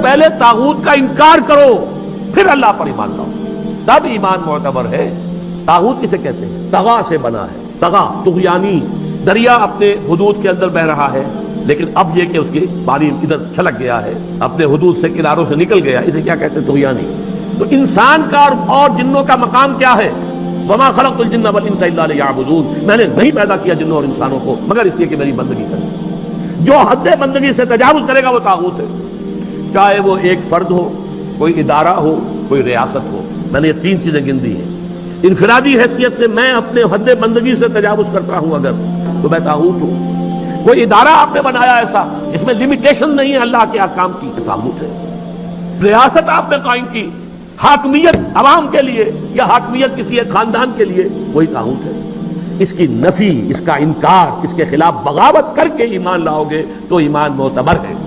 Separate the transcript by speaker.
Speaker 1: پہلے طاغوت کا انکار کرو پھر اللہ پر ایمان لاؤ، تب ایمان معتبر ہے۔ طاغوت کسے کہتے ہیں؟ طغا سے بنا ہے، طغا طغیانی، دریا اپنے حدود کے اندر بہ رہا ہے لیکن اب یہ کہ اس کی پانی ادھر چھلک گیا ہے، اپنے حدود سے کناروں سے نکل گیا، اسے کیا کہتے ہیں؟ طغیانی۔ تو انسان کا اور جنوں کا مقام کیا ہے؟ وما خلقت الجن والانس الا لیعبدون، میں نے نہیں پیدا کیا جنوں اور انسانوں کو مگر اس لیے کہ میری بندگی کریں۔ جو حد بندگی سے تجاوز کرے گا وہ طاغوت ہے، چاہے وہ ایک فرد ہو، کوئی ادارہ ہو، کوئی ریاست ہو۔ میں نے یہ تین چیزیں گن دی ہیں۔ انفرادی حیثیت سے میں اپنے حد بندگی سے تجاوز کرتا ہوں اگر، تو میں طاغوت ہوں۔ کوئی ادارہ آپ نے بنایا ایسا جس میں لمیٹیشن نہیں ہے اللہ کے احکام کی، طاغوت ہے۔ ریاست آپ نے قائم کی، حاکمیت عوام کے لیے یا حاکمیت کسی ایک خاندان کے لیے، وہی طاغوت ہے۔ اس کی نفی، اس کا انکار، اس کے خلاف بغاوت کر کے ایمان لاؤ گے تو ایمان معتبر ہے۔